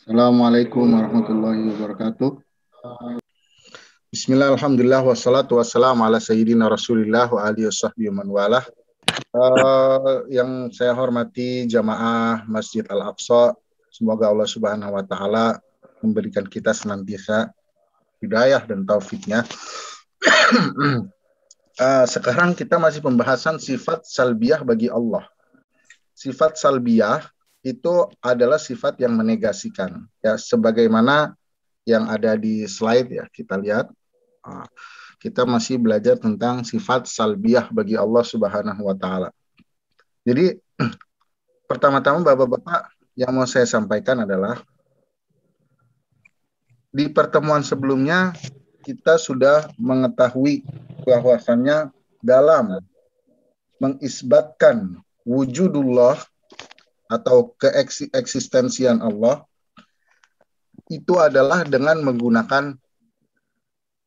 Assalamualaikum warahmatullahi wabarakatuh. Bismillah, alhamdulillah, wassalatu wassalamu ala sayyidina rasulillah wa alihi wasahbihi man walah. Yang saya hormati jamaah Masjid Al-Aqsa, semoga Allah subhanahu wa ta'ala memberikan kita senantiasa hidayah dan taufiknya. Sekarang kita masih pembahasan sifat salbiyah bagi Allah. Sifat salbiyah itu adalah sifat yang menegasikan, ya, sebagaimana yang ada di slide, ya, kita lihat. Kita masih belajar tentang sifat salbiyah bagi Allah Subhanahu wa taala. Jadi pertama-tama Bapak-bapak, yang mau saya sampaikan adalah di pertemuan sebelumnya kita sudah mengetahui bahwasannya dalam mengisbatkan wujudullah atau keeksistensian Allah itu adalah dengan menggunakan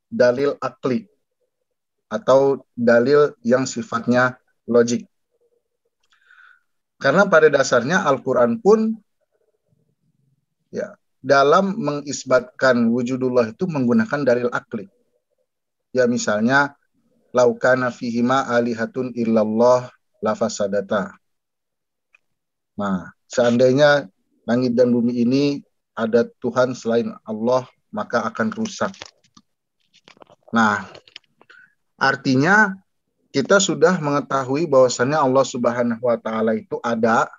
dalil akli atau dalil yang sifatnya logik. Karena pada dasarnya Al-Quran pun, ya, dalam mengisbatkan wujudullah itu menggunakan dalil akli. Ya, misalnya laukana fihima alihatun illallah lafasadata. Nah, seandainya langit dan bumi ini ada Tuhan selain Allah, maka akan rusak. Nah, artinya kita sudah mengetahui bahwasannya Allah Subhanahu wa taala itu ada,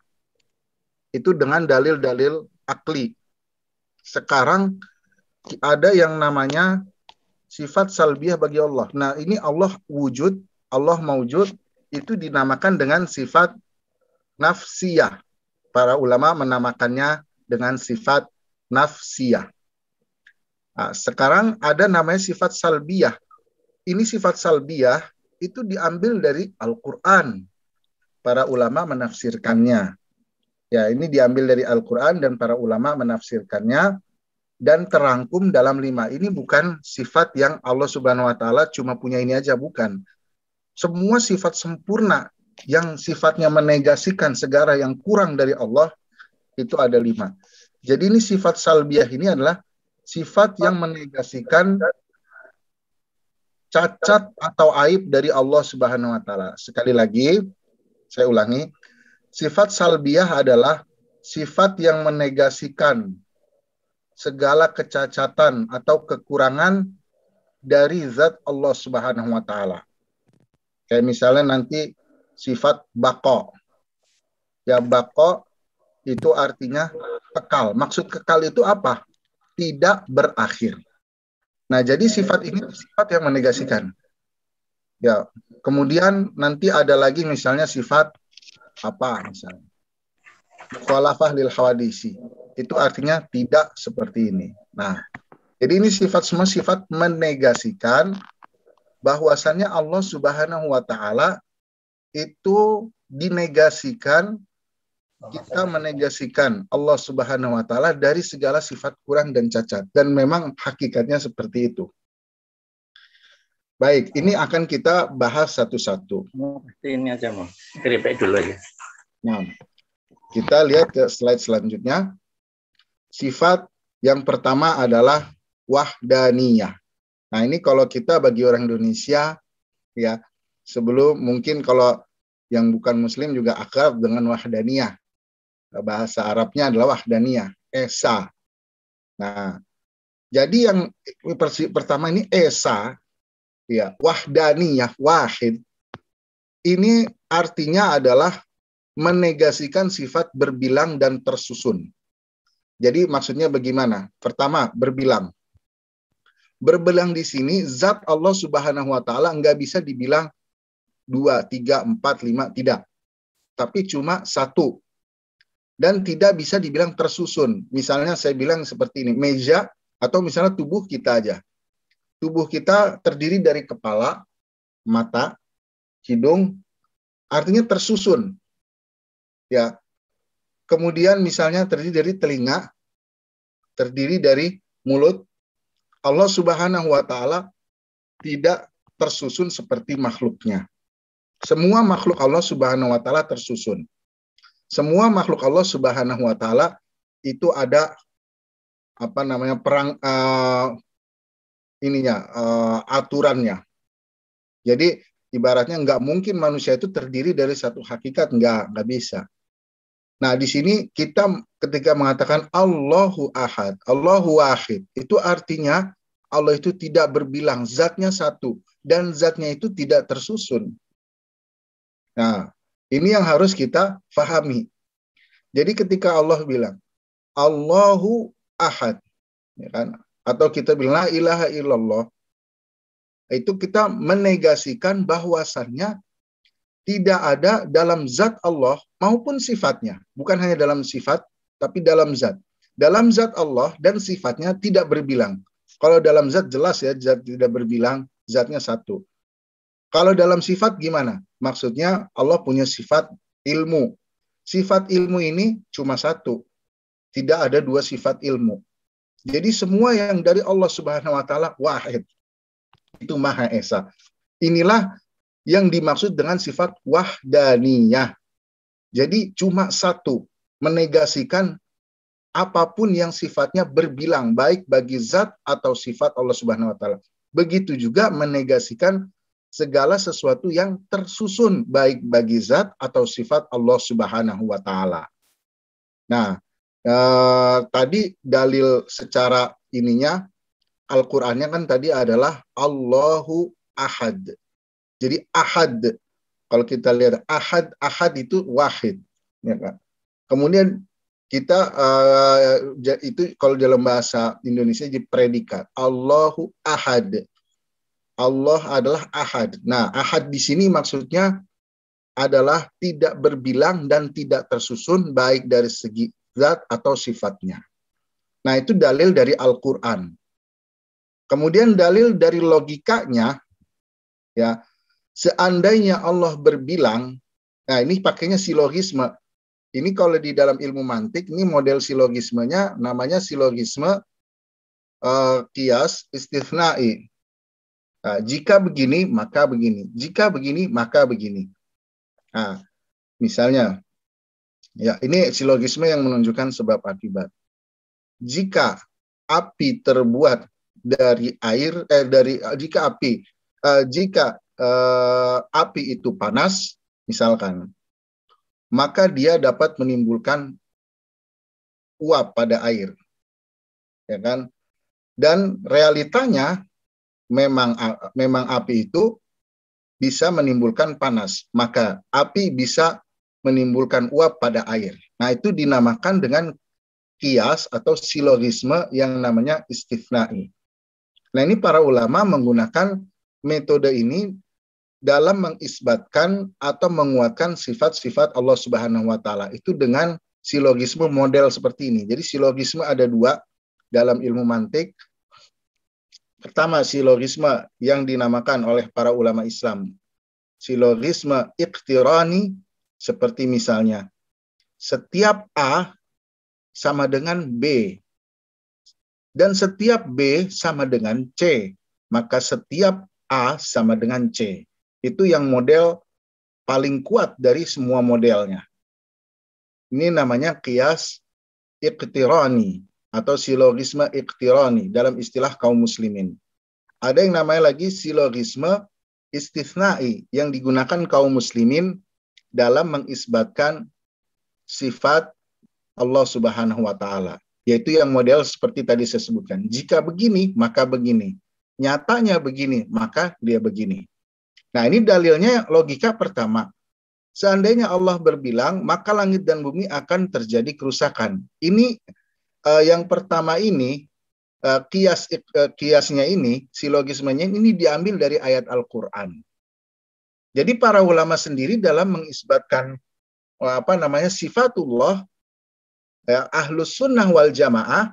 itu dengan dalil-dalil akli. Sekarang ada yang namanya sifat salbiyah bagi Allah. Nah, ini Allah wujud, Allah maujud, itu dinamakan dengan sifat nafsiyah. Para ulama menamakannya dengan sifat nafsiyah. Nah, sekarang ada namanya sifat salbiyah. Ini sifat salbiyah itu diambil dari Al-Quran. Para ulama menafsirkannya. Ya, ini diambil dari Al-Quran dan para ulama menafsirkannya dan terangkum dalam 5. Ini bukan sifat yang Allah Subhanahu wa taala cuma punya ini aja, bukan. Semua sifat sempurna yang sifatnya menegasikan segala yang kurang dari Allah itu ada 5. Jadi ini sifat salbiyah ini adalah sifat yang menegasikan cacat atau aib dari Allah Subhanahu wa taala. Sekali lagi, saya ulangi, sifat salbiyah adalah sifat yang menegasikan segala kecacatan atau kekurangan dari zat Allah Subhanahu wa taala. Kayak misalnya nanti sifat baqo. Ya, baqo itu artinya kekal. Maksud kekal itu apa? Tidak berakhir. Nah, jadi sifat ini sifat yang menegasikan. Ya, kemudian nanti ada lagi misalnya sifat apa misalnya? Mukhalafah lil hawadisi. Itu artinya tidak seperti ini. Nah, jadi ini sifat semua sifat menegasikan bahwasannya Allah Subhanahu wa taala itu dinegasikan, kita menegasikan Allah Subhanahu wa taala dari segala sifat kurang dan cacat, dan memang hakikatnya seperti itu. Baik, ini akan kita bahas satu-satu. Ini aja mau keripik dulu ya. Nah, kita lihat ke slide selanjutnya. Sifat yang pertama adalah wahdaniyah. Nah, ini kalau kita bagi orang Indonesia, ya, sebelum mungkin kalau yang bukan muslim juga akrab dengan wahdaniyah. Bahasa Arabnya adalah wahdaniyah, esa. Nah, jadi yang pertama ini esa, ya, wahdaniyah, wahid. Ini artinya adalah menegasikan sifat berbilang dan tersusun. Jadi maksudnya bagaimana? Pertama, berbilang. Berbilang di sini zat Allah Subhanahu wa taala enggak bisa dibilang 2, 3, 4, 5, tidak. Tapi cuma 1. Dan tidak bisa dibilang tersusun. Misalnya saya bilang seperti ini, meja atau misalnya tubuh kita aja. Tubuh kita terdiri dari kepala, mata, hidung, artinya tersusun. Ya. Kemudian misalnya terdiri dari telinga, terdiri dari mulut. Allah Subhanahu wa taala tidak tersusun seperti makhluknya. Semua makhluk Allah Subhanahu wa taala tersusun. Semua makhluk Allah Subhanahu wa taala itu ada apa namanya aturannya. Jadi ibaratnya nggak mungkin manusia itu terdiri dari satu hakikat, nggak bisa. Nah, di sini kita ketika mengatakan Allahu Ahad, Allahu Wahid, itu artinya Allah itu tidak berbilang, zatnya satu, dan zatnya itu tidak tersusun. Nah, ini yang harus kita fahami. Jadi ketika Allah bilang, Allahu Ahad, ya kan? Atau kita bilang, la ilaha illallah, itu kita menegasikan bahwasannya tidak ada dalam zat Allah maupun sifatnya. Bukan hanya dalam sifat, tapi dalam zat. Dalam zat Allah dan sifatnya tidak berbilang. Kalau dalam zat jelas ya, zat tidak berbilang, zatnya satu. Kalau dalam sifat gimana? Maksudnya Allah punya sifat ilmu. Sifat ilmu ini cuma satu. Tidak ada dua sifat ilmu. Jadi semua yang dari Allah Subhanahu wa taala wahid. Itu Maha Esa. Inilah yang dimaksud dengan sifat wahdaniyah. Jadi cuma satu, menegasikan apapun yang sifatnya berbilang, baik bagi zat atau sifat Allah Subhanahu wa taala. Begitu juga menegasikan segala sesuatu yang tersusun, baik bagi zat atau sifat Allah Subhanahu wa taala. Nah, tadi dalil secara ininya Al-Qur'annya kan tadi adalah Allahu Ahad. Jadi ahad, kalau kita lihat ahad itu wahid, ya kan? Kemudian kita itu kalau dalam bahasa Indonesia jadi predikat Allahu Ahad. Allah adalah ahad. Nah, ahad di sini maksudnya adalah tidak berbilang dan tidak tersusun baik dari segi zat atau sifatnya. Nah, itu dalil dari Al-Qur'an. Kemudian dalil dari logikanya, ya, seandainya Allah berbilang, nah ini pakainya silogisme. Ini kalau di dalam ilmu mantik, ini model silogismenya namanya silogisme qiyas istitsnai. Nah, jika begini, maka begini. Jika begini, maka begini. Nah, misalnya, ya ini silogisme yang menunjukkan sebab akibat. Jika api terbuat dari air, jika api itu panas, misalkan, maka dia dapat menimbulkan uap pada air, ya kan? Dan realitanya memang api itu bisa menimbulkan panas, maka api bisa menimbulkan uap pada air. Nah, itu dinamakan dengan kias atau silogisme yang namanya istitsnai. Nah, ini para ulama menggunakan metode ini dalam mengisbatkan atau menguatkan sifat-sifat Allah Subhanahu wa taala itu dengan silogisme model seperti ini. Jadi silogisme ada dua dalam ilmu mantik. Pertama, silogisme yang dinamakan oleh para ulama Islam silogisme iqtirani, seperti misalnya setiap A sama dengan B dan setiap B sama dengan C, maka setiap A sama dengan C. Itu yang model paling kuat dari semua modelnya. Ini namanya qiyas iqtirani atau silogisme iqtirani dalam istilah kaum muslimin. Ada yang namanya lagi silogisme istitsnai yang digunakan kaum muslimin dalam mengisbatkan sifat Allah Subhanahu wa taala, yaitu yang model seperti tadi saya sebutkan. Jika begini, maka begini. Nyatanya begini, maka dia begini. Nah, ini dalilnya logika pertama. Seandainya Allah berbilang, maka langit dan bumi akan terjadi kerusakan. Ini yang pertama ini, kiasnya ini, silogismenya ini diambil dari ayat Al-Quran. Jadi para ulama sendiri dalam mengisbatkan sifatullah, ahlus sunnah wal jamaah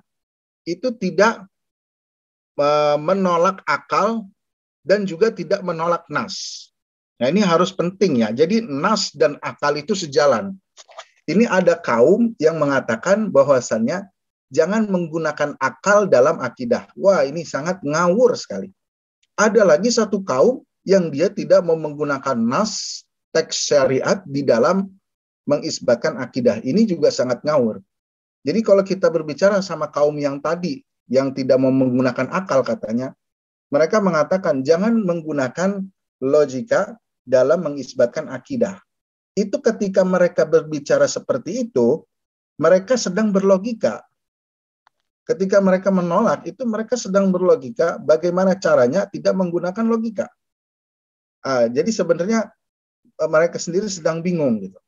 itu tidak menolak akal dan juga tidak menolak nas. Nah, ini harus penting ya. Jadi nas dan akal itu sejalan. Ini ada kaum yang mengatakan bahwasannya jangan menggunakan akal dalam akidah. Wah, ini sangat ngawur sekali. Ada lagi satu kaum yang dia tidak mau menggunakan nas, teks syariat di dalam mengisbatkan akidah. Ini juga sangat ngawur. Jadi kalau kita berbicara sama kaum yang tadi, yang tidak mau menggunakan akal katanya, mereka mengatakan jangan menggunakan logika dalam mengisbatkan akidah. Itu ketika mereka berbicara seperti itu, mereka sedang berlogika. Ketika mereka menolak, itu mereka sedang berlogika bagaimana caranya tidak menggunakan logika. Jadi sebenarnya mereka sendiri sedang bingung gitu.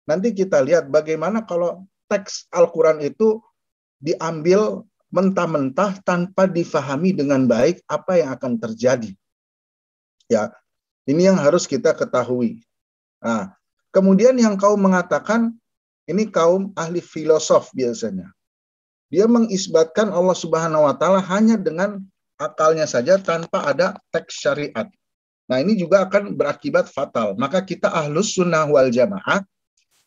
Nanti kita lihat bagaimana kalau teks Al-Quran itu diambil mentah-mentah tanpa difahami dengan baik apa yang akan terjadi. Ya, ini yang harus kita ketahui. Nah, kemudian yang kaum mengatakan, ini kaum ahli filosof biasanya. Dia mengisbatkan Allah Subhanahu wa Ta'ala hanya dengan akalnya saja tanpa ada teks syariat. Nah, ini juga akan berakibat fatal. Maka kita ahlus sunnah wal jamaah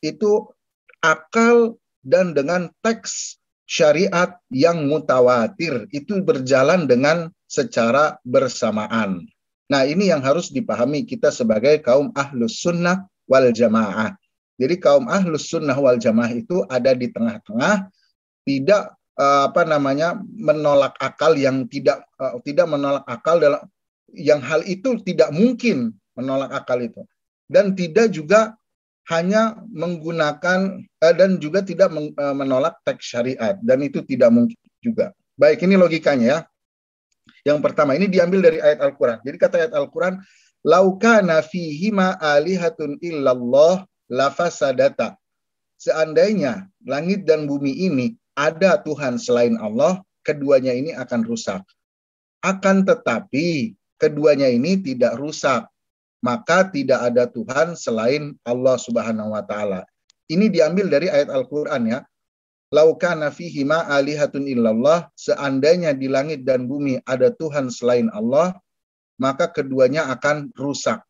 itu akal dan dengan teks syariat yang mutawatir itu berjalan dengan secara bersamaan. Nah, ini yang harus dipahami kita sebagai kaum ahlus sunnah wal jamaah. Jadi kaum ahlus sunnah wal jamaah itu ada di tengah-tengah, tidak menolak akal yang tidak menolak akal dalam yang hal itu tidak mungkin menolak akal itu, dan tidak juga hanya menggunakan dan juga tidak menolak teks syariat, dan itu tidak mungkin juga. Baik, ini logikanya ya. Yang pertama ini diambil dari ayat Al-Quran. Jadi kata ayat Al-Quran, laukana fihima alihatun illallah lafasadata. Seandainya langit dan bumi ini ada Tuhan selain Allah, keduanya ini akan rusak. Akan tetapi keduanya ini tidak rusak, maka tidak ada Tuhan selain Allah Subhanahu wa Ta'ala. Ini diambil dari ayat Al-Quran ya. Laukana fihima alihatun illallah, seandainya di langit dan bumi ada Tuhan selain Allah, maka keduanya akan rusak.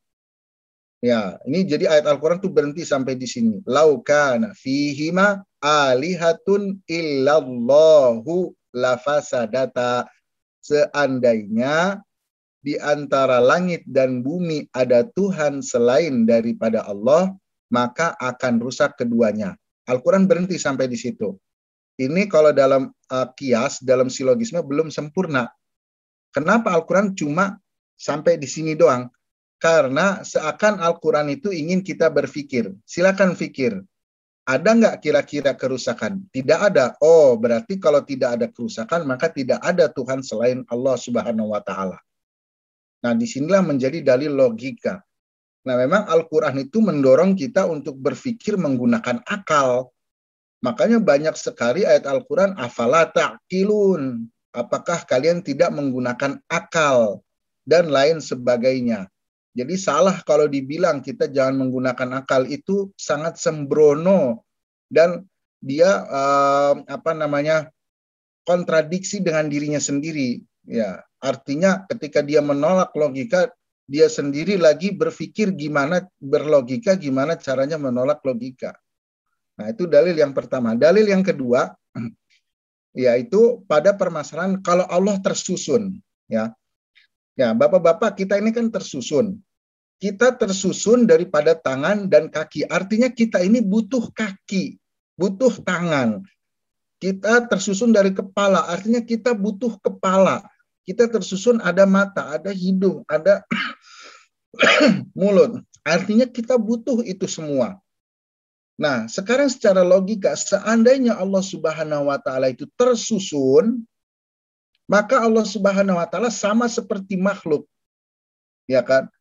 Ya, ini jadi ayat Al-Quran tuh berhenti sampai di sini. Laukana fihima alihatun illallahu lafasadata. Seandainya di antara langit dan bumi ada Tuhan selain daripada Allah, maka akan rusak keduanya. Al-Quran berhenti sampai di situ. Ini kalau dalam kias, dalam silogisme belum sempurna. Kenapa Al-Quran cuma sampai di sini doang? Karena seakan Al-Quran itu ingin kita berpikir. Silakan pikir. Ada nggak kira-kira kerusakan? Tidak ada. Oh, berarti kalau tidak ada kerusakan, maka tidak ada Tuhan selain Allah Subhanahu wa Ta'ala. Nah, disinilah menjadi dalil logika. Nah, memang Al-Quran itu mendorong kita untuk berpikir menggunakan akal. Makanya banyak sekali ayat Al-Quran, afala ta'qilun. Apakah kalian tidak menggunakan akal? Dan lain sebagainya. Jadi salah kalau dibilang kita jangan menggunakan akal, itu sangat sembrono. Dan dia kontradiksi dengan dirinya sendiri. Ya, artinya ketika dia menolak logika, dia sendiri lagi berpikir gimana berlogika, gimana caranya menolak logika. Nah, itu dalil yang pertama. Dalil yang kedua, yaitu pada permasalahan kalau Allah tersusun. Ya, Bapak-bapak, kita ini kan tersusun. Kita tersusun daripada tangan dan kaki. Artinya kita ini butuh kaki, butuh tangan. Kita tersusun dari kepala, artinya kita butuh kepala. Kita tersusun ada mata, ada hidung, ada mulut. Artinya kita butuh itu semua. Nah, sekarang secara logika, seandainya Allah Subhanahu wa Ta'ala itu tersusun, maka Allah Subhanahu wa Ta'ala sama seperti makhluk. Ya kan?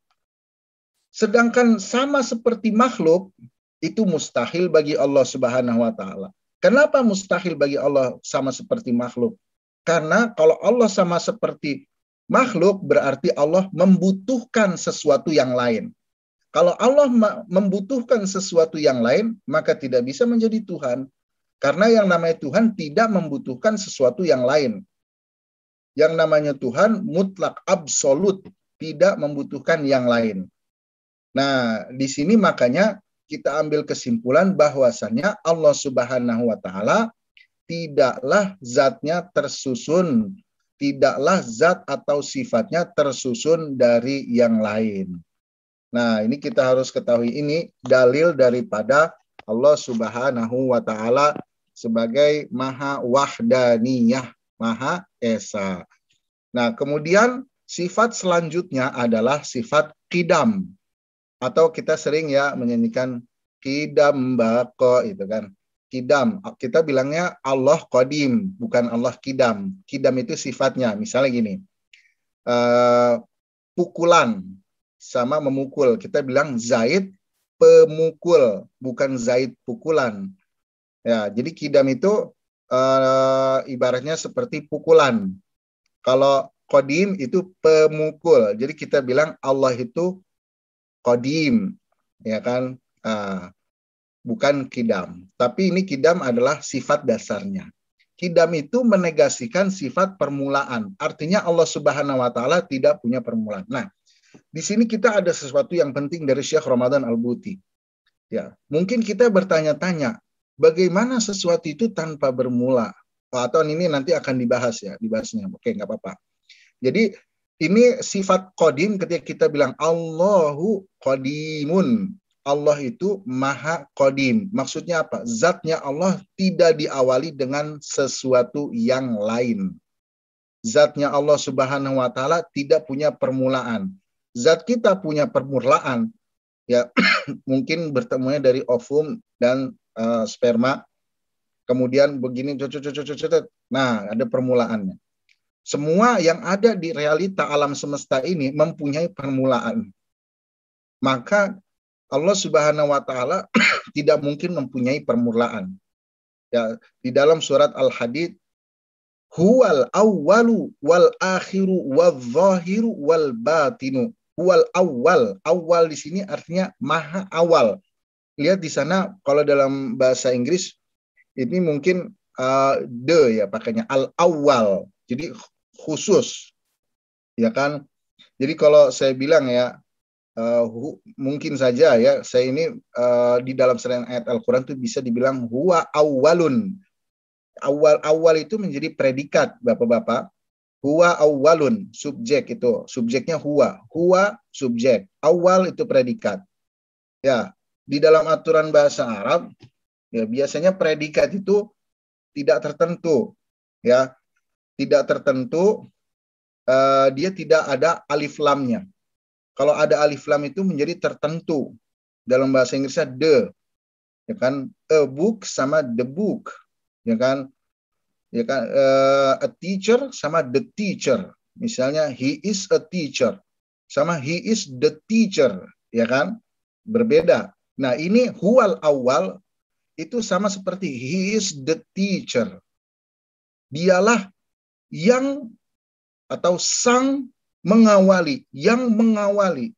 Sedangkan sama seperti makhluk, itu mustahil bagi Allah Subhanahu wa Ta'ala. Kenapa mustahil bagi Allah sama seperti makhluk? Karena kalau Allah sama seperti makhluk, berarti Allah membutuhkan sesuatu yang lain. Kalau Allah membutuhkan sesuatu yang lain, maka tidak bisa menjadi Tuhan. Karena yang namanya Tuhan tidak membutuhkan sesuatu yang lain. Yang namanya Tuhan mutlak, absolut, tidak membutuhkan yang lain. Nah, di sini makanya kita ambil kesimpulan bahwasannya Allah Subhanahu wa Ta'ala tidaklah zatnya tersusun, tidaklah zat atau sifatnya tersusun dari yang lain. Nah, ini kita harus ketahui, ini dalil daripada Allah Subhanahu wa Ta'ala sebagai Maha Wahdaniyah, Maha Esa. Nah, kemudian sifat selanjutnya adalah sifat qidam, atau kita sering ya menyanyikan qidam bako itu kan. Qidam, kita bilangnya Allah qadim, bukan Allah qidam. Qidam itu sifatnya, misalnya gini, pukulan sama memukul, kita bilang Zaid pemukul, bukan Zaid pukulan. Ya, jadi qidam itu ibaratnya seperti pukulan. Kalau qadim itu pemukul, jadi kita bilang Allah itu qadim, ya kan? Bukan qidam. Tapi ini qidam adalah sifat dasarnya. Qidam itu menegasikan sifat permulaan. Artinya Allah Subhanahu wa taala tidak punya permulaan. Nah, di sini kita ada sesuatu yang penting dari Syekh Ramadan Al-Buti. Ya, mungkin kita bertanya-tanya, bagaimana sesuatu itu tanpa bermula? Atau ini nanti akan dibahas ya, dibahasnya. Oke, nggak apa-apa. Jadi ini sifat qadim ketika kita bilang Allahu qadimun. Allah itu maha qadim. Maksudnya apa? Zatnya Allah tidak diawali dengan sesuatu yang lain. Zatnya Allah Subhanahu wa taala tidak punya permulaan. Zat kita punya permulaan. Ya, mungkin bertemunya dari ovum dan sperma. Kemudian begini, nah ada permulaannya. Semua yang ada di realita alam semesta ini mempunyai permulaan. Maka Allah Subhanahu wa taala tidak mungkin mempunyai permulaan. Ya, di dalam surat Al-Hadid, huwal awwalu wal akhiru wal zahiru wal batinu. Huwal awwal. Awal di sini artinya maha awal. Lihat di sana kalau dalam bahasa Inggris ini mungkin the ya pakainya al-awwal. Jadi khusus. Ya kan? Jadi kalau saya bilang ya mungkin saja ya saya ini di dalam selain ayat Al-Qur'an itu bisa dibilang huwa awwalun. Awal itu menjadi predikat, Bapak-bapak. Huwa awwalun, subjek itu. Subjeknya huwa. Huwa subjek. Awal itu predikat. Ya, di dalam aturan bahasa Arab ya biasanya predikat itu tidak tertentu. Ya, tidak tertentu, dia tidak ada alif lamnya. Kalau ada alif lam itu menjadi tertentu. Dalam bahasa Inggrisnya the, ya kan? A book sama the book, ya kan? Ya kan? A teacher sama the teacher. Misalnya he is a teacher sama he is the teacher, ya kan? Berbeda. Nah, ini huwal awal itu sama seperti he is the teacher. Dialah yang atau sang mengawali, yang mengawali.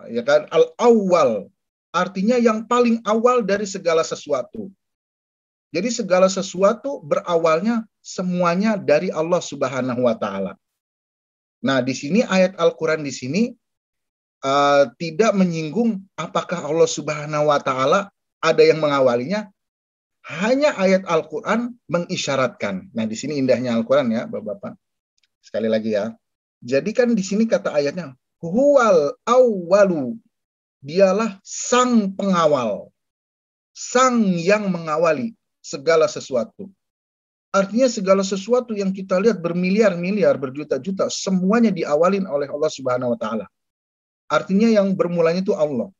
Ya kan, al-awwal artinya yang paling awal dari segala sesuatu. Jadi segala sesuatu berawalnya semuanya dari Allah Subhanahu wa taala. Nah, di sini ayat Al-Qur'an di sini tidak menyinggung apakah Allah Subhanahu wa taala ada yang mengawalinya. Hanya ayat Al-Qur'an mengisyaratkan. Nah, di sini indahnya Al-Qur'an ya, Bapak-bapak. Sekali lagi ya. Jadi kan di sini kata ayatnya, huwal awwalu. Dialah sang pengawal. Sang yang mengawali segala sesuatu. Artinya segala sesuatu yang kita lihat bermiliar-miliar, berjuta-juta, semuanya diawalin oleh Allah Subhanahu wa taala. Artinya yang bermulanya itu Allah.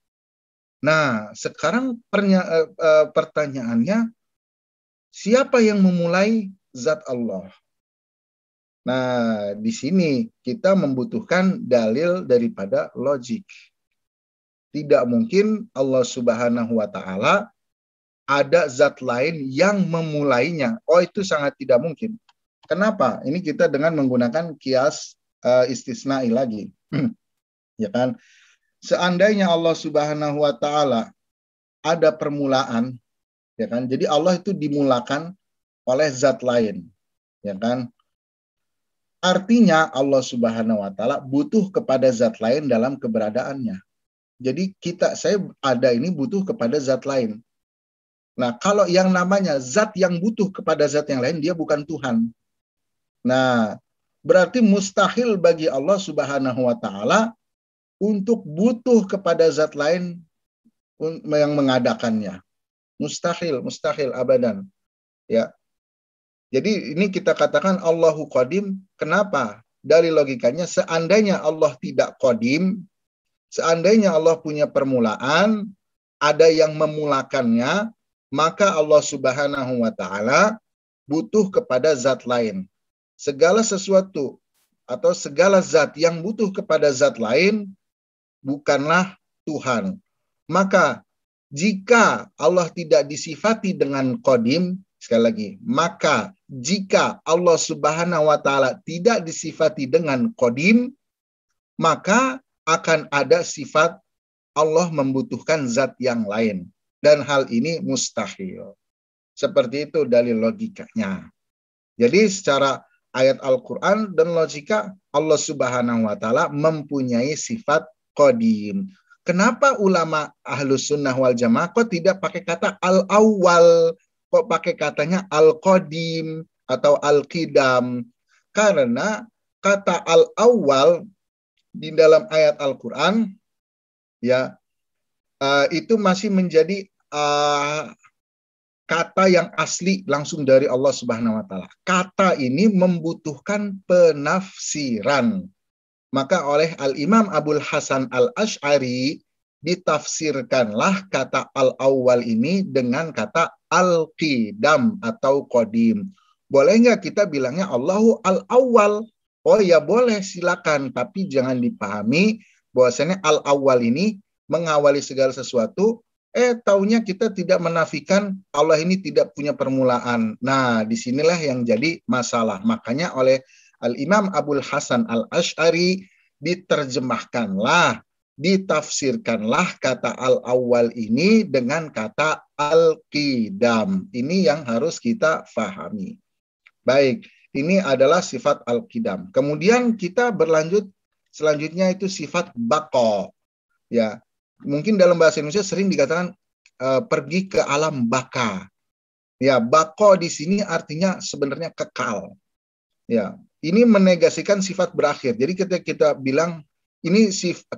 Nah, sekarang pertanyaannya, siapa yang memulai zat Allah? Nah, di sini kita membutuhkan dalil daripada logik. Tidak mungkin Allah Subhanahu wa taala ada zat lain yang memulainya. Oh, itu sangat tidak mungkin. Kenapa? Ini kita dengan menggunakan kias istisna'i lagi. Ya kan? Seandainya Allah Subhanahu wa taala ada permulaan, ya kan? Jadi Allah itu dimulakan oleh zat lain, ya kan? Artinya Allah Subhanahu wa taala butuh kepada zat lain dalam keberadaannya. Jadi saya ada ini butuh kepada zat lain. Nah, kalau yang namanya zat yang butuh kepada zat yang lain, dia bukan Tuhan. Nah, berarti mustahil bagi Allah Subhanahu wa taala untuk butuh kepada zat lain yang mengadakannya. Mustahil abadan. Ya. Jadi ini kita katakan Allahu qadim. Kenapa? Dari logikanya, seandainya Allah tidak qadim, seandainya Allah punya permulaan, ada yang memulakannya, maka Allah Subhanahu wa taala butuh kepada zat lain. Segala sesuatu atau segala zat yang butuh kepada zat lain bukanlah Tuhan. Maka jika Allah tidak disifati dengan qadim, sekali lagi, maka jika Allah Subhanahu wa taala tidak disifati dengan qadim, maka akan ada sifat Allah membutuhkan zat yang lain. Dan hal ini mustahil. Seperti itu dalil logikanya. Jadi secara ayat Al-Quran dan logika, Allah Subhanahu wa taala mempunyai sifat qadim. Kenapa ulama Ahlus Sunnah wal Jamaah kok tidak pakai kata al-awwal, kok pakai katanya al-qadim atau al-qidam? Karena kata al-awwal di dalam ayat Al-Quran ya itu masih menjadi kata yang asli langsung dari Allah Subhanahu wa taala. Kata ini membutuhkan penafsiran. Maka oleh Al-Imam Abul Hasan Al-Asy'ari ditafsirkanlah kata al-awwal ini dengan kata al-qidam atau qadim. Boleh nggak kita bilangnya Allahu al-awwal? Oh ya boleh, silakan. Tapi jangan dipahami bahwasanya al-awwal ini mengawali segala sesuatu, taunya kita tidak menafikan Allah ini tidak punya permulaan. Nah, disinilah yang jadi masalah. Makanya oleh Al-Imam Abul Hasan Al-Asy'ari diterjemahkanlah, ditafsirkanlah kata al-awwal ini dengan kata al-qidam. Ini yang harus kita fahami. Baik, ini adalah sifat al-qidam. Kemudian kita berlanjut, selanjutnya itu sifat baqa. Ya, mungkin dalam bahasa Indonesia sering dikatakan pergi ke alam baka. Ya, baqa di sini artinya sebenarnya kekal. Ya, ini menegasikan sifat berakhir. Jadi ketika kita bilang ini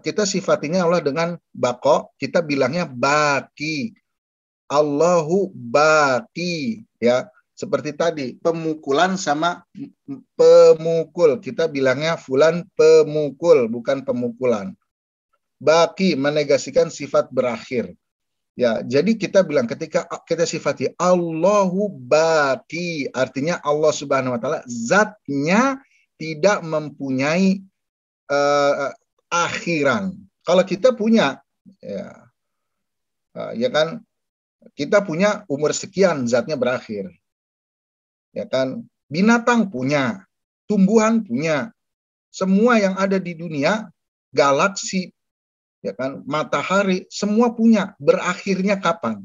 kita sifatinya Allah dengan baqa, kita bilangnya baki. Allahu baki, ya. Seperti tadi, pemukulan sama pemukul. Kita bilangnya fulan pemukul, bukan pemukulan. Baki menegasikan sifat berakhir. Ya, jadi kita bilang ketika kita sifati Allahu baki, artinya Allah Subhanahu wa taala zatnya tidak mempunyai akhiran. Kalau kita punya ya kan, kita punya umur sekian, zatnya berakhir. Ya kan, binatang punya, tumbuhan punya, semua yang ada di dunia, galaksi, ya kan, matahari, semua punya. Berakhirnya kapan?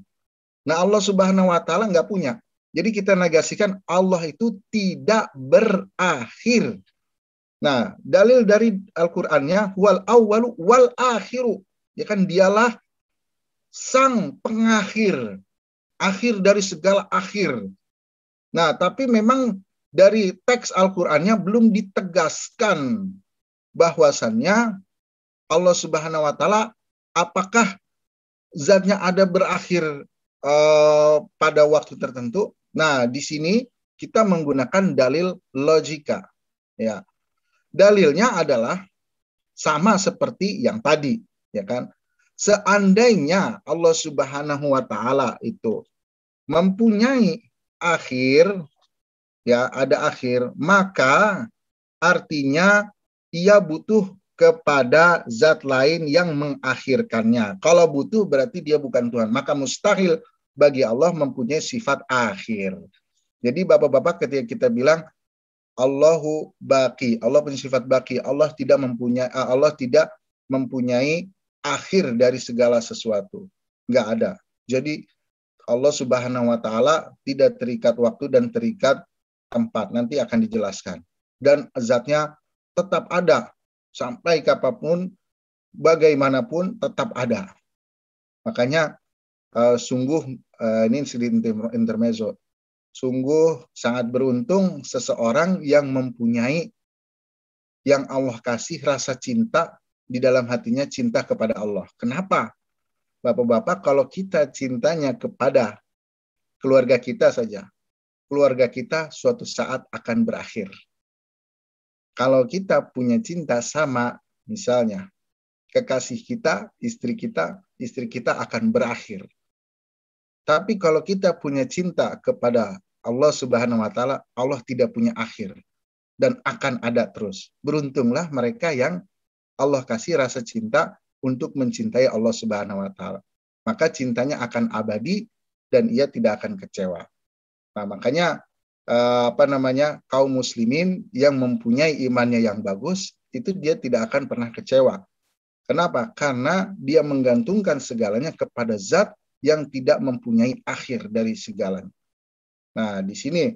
Nah, Allah Subhanahu wa taala nggak punya. Jadi kita negasikan Allah itu tidak berakhir. Nah, dalil dari Al-Qur'annya wal awwalu wal akhiru. Ya kan, dialah sang pengakhir, akhir dari segala akhir. Nah, tapi memang dari teks Al-Qur'annya belum ditegaskan bahwasannya Allah Subhanahu wa taala apakah zatnya ada berakhir pada waktu tertentu. Nah, di sini kita menggunakan dalil logika. Ya. Dalilnya adalah sama seperti yang tadi, ya kan? Seandainya Allah Subhanahu wa taala itu mempunyai akhir, ya, ada akhir, maka artinya ia butuh kepada zat lain yang mengakhirkannya. Kalau butuh berarti dia bukan Tuhan. Maka mustahil bagi Allah mempunyai sifat akhir. Jadi bapak-bapak ketika kita bilang Allahu baki, Allah punya sifat baki, Allah tidak mempunyai akhir dari segala sesuatu. Enggak ada. Jadi Allah Subhanahu wa taala tidak terikat waktu dan terikat tempat. Nanti akan dijelaskan. Dan zatnya tetap ada. Sampai kapanpun, bagaimanapun tetap ada. Makanya sungguh ini sedikit intermezzo. Sungguh sangat beruntung seseorang yang mempunyai, yang Allah kasih rasa cinta di dalam hatinya, cinta kepada Allah. Kenapa? Bapak-bapak, kalau kita cintanya kepada keluarga kita saja. Keluarga kita suatu saat akan berakhir. Kalau kita punya cinta sama, misalnya, kekasih kita, istri kita akan berakhir. Tapi kalau kita punya cinta kepada Allah Subhanahu wa taala, Allah tidak punya akhir dan akan ada terus. Beruntunglah mereka yang Allah kasih rasa cinta untuk mencintai Allah Subhanahu wa taala. Maka cintanya akan abadi dan ia tidak akan kecewa. Nah, makanya kaum muslimin yang mempunyai imannya yang bagus itu dia tidak akan pernah kecewa. Kenapa? Karena dia menggantungkan segalanya kepada zat yang tidak mempunyai akhir dari segalanya. Nah, di sini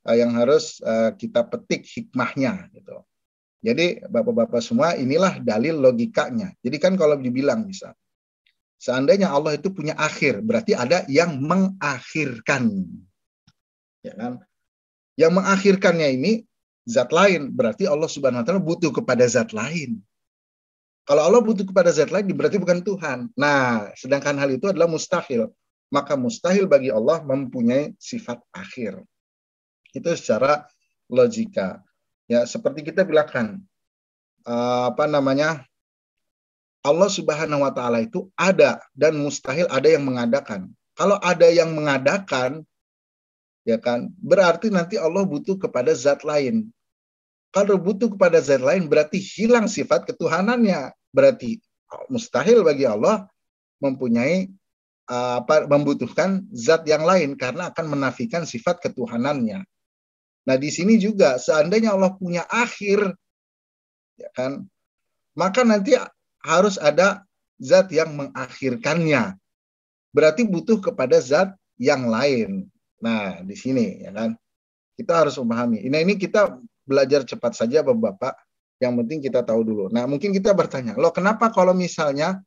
yang harus kita petik hikmahnya gitu. Jadi Bapak-bapak semua, inilah dalil logikanya. Jadi kan kalau dibilang misal, seandainya Allah itu punya akhir, berarti ada yang mengakhirkan. Ya kan? Yang mengakhirkannya ini zat lain, berarti Allah Subhanahu wa taala butuh kepada zat lain. Kalau Allah butuh kepada zat lain, berarti bukan Tuhan. Nah, sedangkan hal itu adalah mustahil. Maka mustahil bagi Allah mempunyai sifat akhir. Itu secara logika. Ya, seperti kita bilangkan, Allah Subhanahu wa taala itu ada dan mustahil ada yang mengadakan. Kalau ada yang mengadakan, ya kan, berarti nanti Allah butuh kepada zat lain. Kalau butuh kepada zat lain berarti hilang sifat ketuhanannya. Berarti mustahil bagi Allah mempunyai membutuhkan zat yang lain karena akan menafikan sifat ketuhanannya. Nah, di sini juga seandainya Allah punya akhir, ya kan, maka nanti harus ada zat yang mengakhirkannya. Berarti butuh kepada zat yang lain. Nah, di sini ya kan, kita harus memahami. Nah, ini kita belajar cepat saja Bapak-bapak, yang penting kita tahu dulu. Nah, mungkin kita bertanya, loh kenapa kalau misalnya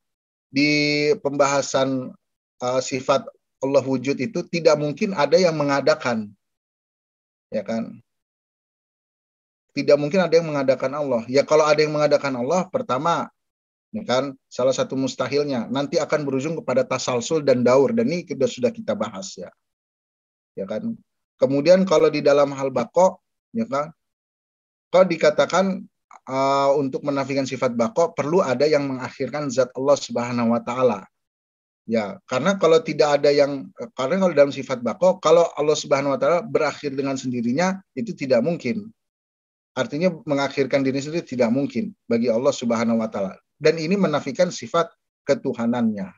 di pembahasan sifat Allah wujud itu tidak mungkin ada yang mengadakan, ya kan? Tidak mungkin ada yang mengadakan Allah. Ya kalau ada yang mengadakan Allah, pertama, ya kan, salah satu mustahilnya nanti akan berujung kepada tasalsul dan daur, dan ini sudah kita bahas ya, ya kan. Kemudian kalau di dalam hal bako, ya kan, kalau dikatakan untuk menafikan sifat bako perlu ada yang mengakhirkan zat Allah Subhanahu wa taala. Ya, karena kalau tidak ada yang, karena kalau dalam sifat bako, kalau Allah Subhanahu wa taala berakhir dengan sendirinya itu tidak mungkin. Artinya mengakhirkan diri sendiri tidak mungkin bagi Allah Subhanahu wa taala. Dan ini menafikan sifat ketuhanannya.